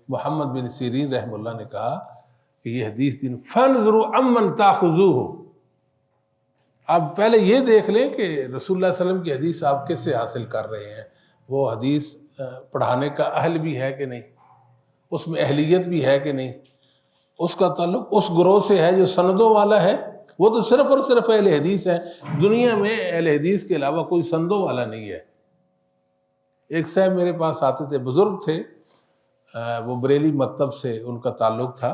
محمد بن سیرین رحمہ اللہ نے کہا کہ یہ حدیث دین فانظروا عمن تاخذوہ، آپ پہلے یہ دیکھ لیں کہ رسول اللہ صلی اللہ علیہ وسلم کی حدیث آپ کس سے حاصل کر رہے ہیں، وہ حدیث پڑھانے کا اہل بھی ہے کہ نہیں، اس میں اہلیت بھی ہے کہ نہیں، اس کا تعلق اس گروہ سے ہے جو سندوں والا ہے، وہ تو صرف اور صرف اہل حدیث ہے، دنیا میں اہل حدیث کے علاوہ کوئی سندوں والا نہیں ہے۔ ایک صاحب میرے پاس آتے تھے، بزرگ تھے، وہ بریلی مکتب سے ان کا تعلق تھا،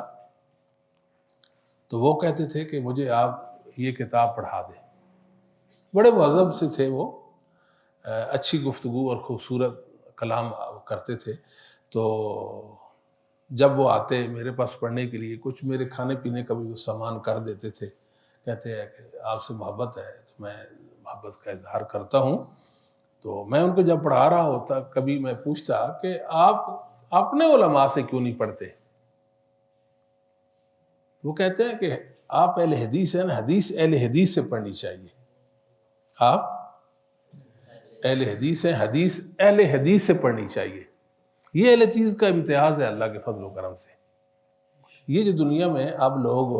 تو وہ کہتے تھے کہ مجھے آپ یہ کتاب پڑھا دیں۔ بڑے مہذب سے تھے وہ، اچھی گفتگو اور خوبصورت کلام کرتے تھے، تو جب وہ آتے میرے پاس پڑھنے کے لیے کچھ میرے کھانے پینے کا بھی وہ سامان کر دیتے تھے، کہتے ہیں کہ آپ سے محبت ہے تو میں محبت کا اظہار کرتا ہوں، تو میں ان کو جب پڑھا رہا ہوتا کبھی میں پوچھتا کہ آپ اپنے علماء سے کیوں نہیں پڑھتے؟ وہ کہتے ہیں کہ آپ اہل حدیث ہیں نا، حدیث اہل حدیث سے پڑھنی چاہیے، آپ اہل حدیث ہیں، حدیث اہل حدیث سے پڑھنی چاہیے۔ یہ اہل حدیث کا امتیاز ہے اللہ کے فضل و کرم سے۔ یہ جو دنیا میں آپ لوگ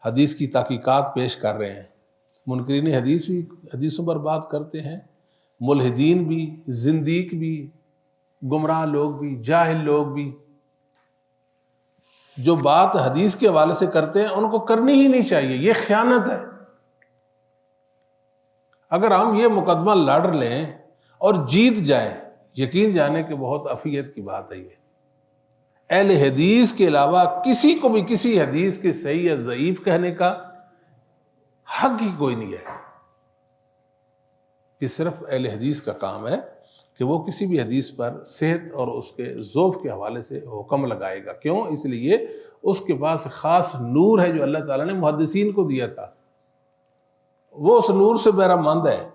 حدیث کی تحقیقات پیش کر رہے ہیں، منکرین حدیث بھی حدیثوں پر بات کرتے ہیں، ملحدین بھی، زندیق بھی، گمراہ لوگ بھی، جاہل لوگ بھی، جو بات حدیث کے حوالے سے کرتے ہیں ان کو کرنی ہی نہیں چاہیے، یہ خیانت ہے۔ اگر ہم یہ مقدمہ لڑ لیں اور جیت جائیں، یقین جانے کہ بہت عافیت کی بات ہے۔ یہ اہل حدیث کے علاوہ کسی کو بھی کسی حدیث کے صحیح یا ضعیف کہنے کا حق ہی کوئی نہیں ہے۔ یہ صرف اہل حدیث کا کام ہے کہ وہ کسی بھی حدیث پر صحت اور اس کے ذوق کے حوالے سے حکم لگائے گا۔ کیوں؟ اس لیے اس کے پاس خاص نور ہے جو اللہ تعالیٰ نے محدثین کو دیا تھا، وہ اس نور سے بہرہ مند ہے،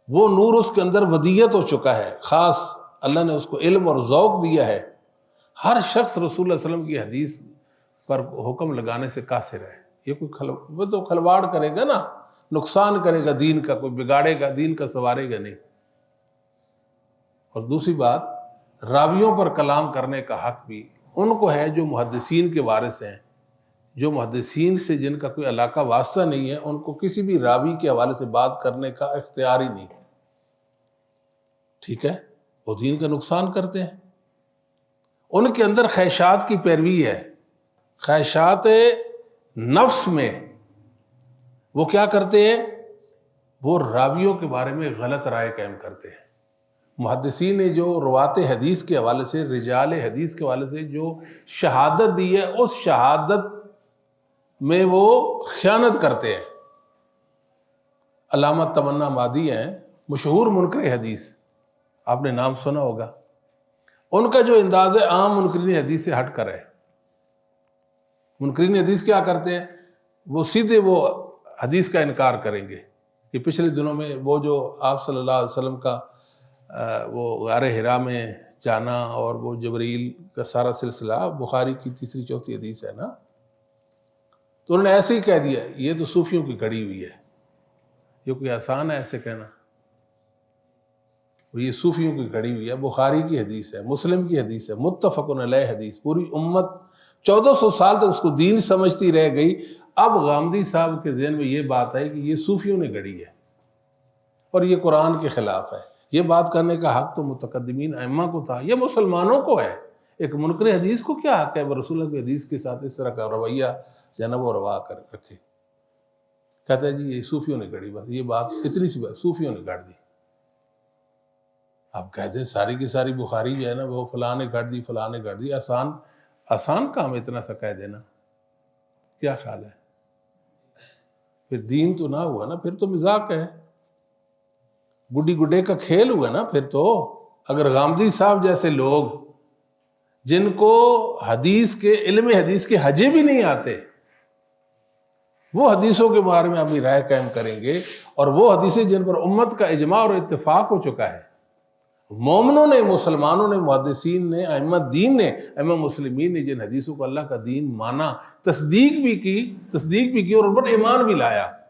وہ نور اس کے اندر ودیت ہو چکا ہے، خاص اللہ نے اس کو علم اور ذوق دیا ہے۔ ہر شخص رسول اللہ صلی اللہ علیہ وسلم کی حدیث پر حکم لگانے سے قاصر ہے۔ یہ کوئی وہ تو کھلواڑ کرے گا نا، نقصان کرے گا دین کا، کوئی بگاڑے گا دین کا، سنوارے گا نہیں۔ اور دوسری بات، راویوں پر کلام کرنے کا حق بھی ان کو ہے جو محدثین کے وارث ہیں، جو محدثین سے جن کا کوئی علاقہ واسطہ نہیں ہے، ان کو کسی بھی راوی کے حوالے سے بات کرنے کا اختیار ہی نہیں، ٹھیک ہے؟ وہ دین کا نقصان کرتے ہیں، ان کے اندر خواہشات کی پیروی ہے، خواہشات نفس میں وہ کیا کرتے ہیں؟ وہ راویوں کے بارے میں غلط رائے قائم کرتے ہیں۔ محدثین نے جو روات حدیث کے حوالے سے، رجال حدیث کے حوالے سے جو شہادت دی ہے، اس شہادت میں وہ خیانت کرتے ہیں۔ علامہ تمنا مادی ہیں، مشہور منکر حدیث، آپ نے نام سنا ہوگا۔ ان کا جو انداز عام منکرین حدیث سے ہٹ کر ہے۔ منکرین حدیث کیا کرتے ہیں؟ وہ سیدھے وہ حدیث کا انکار کریں گے۔ یہ پچھلے دنوں میں وہ جو آپ صلی اللہ علیہ وسلم کا وہ غار حرا میں جانا اور وہ جبریل کا سارا سلسلہ بخاری کی تیسری چوتھی حدیث ہے نا، تو انہوں نے ایسے ہی کہہ دیا یہ تو صوفیوں کی گھڑی ہوئی ہے۔ یہ کوئی آسان ہے ایسے کہنا؟ یہ صوفیوں کی گھڑی ہوئی ہے، بخاری کی حدیث ہے، مسلم کی حدیث ہے، متفق علیہ حدیث، پوری امت 1400 سال تک اس کو دین سمجھتی رہ گئی۔ اب غامدی صاحب کے ذہن میں یہ بات ہے کہ یہ صوفیوں نے گھڑی ہے اور یہ قرآن کے خلاف ہے۔ یہ بات کرنے کا حق تو متقدمین ائمہ کو تھا، یہ مسلمانوں کو ہے۔ ایک منکر حدیث کو کیا حق ہے وہ رسول اللہ کی حدیث کے ساتھ اس طرح کا رویہ جناب و روا کر رکھے؟ کہتا ہے جی یہ صوفیوں نے گھڑی، بس یہ بات اتنی سی بات صوفیوں نے گھڑ دی۔ آپ کہتے ہیں ساری کی ساری بخاری جو ہے نا وہ فلاں نے گھڑ دی، فلاں نے گھڑ دی، آسان کام اتنا سا کہہ دینا، کیا خیال ہے؟ پھر دین تو نہ ہوا نا، پھر تو مذاق ہے، گڈی گڈے کا کھیل ہوا نا پھر تو۔ اگر غامدی صاحب جیسے لوگ جن کو حدیث کے علم حدیث کے حجے بھی نہیں آتے، وہ حدیثوں کے بارے میں اپنی رائے قائم کریں گے، اور وہ حدیثیں جن پر امت کا اجماع اور اتفاق ہو چکا ہے، مومنوں نے، مسلمانوں نے، محدثین نے، ائمہ دین نے، ائمہ مسلمین نے جن حدیثوں کو اللہ کا دین مانا، تصدیق بھی کی اور ان پر ایمان بھی لایا،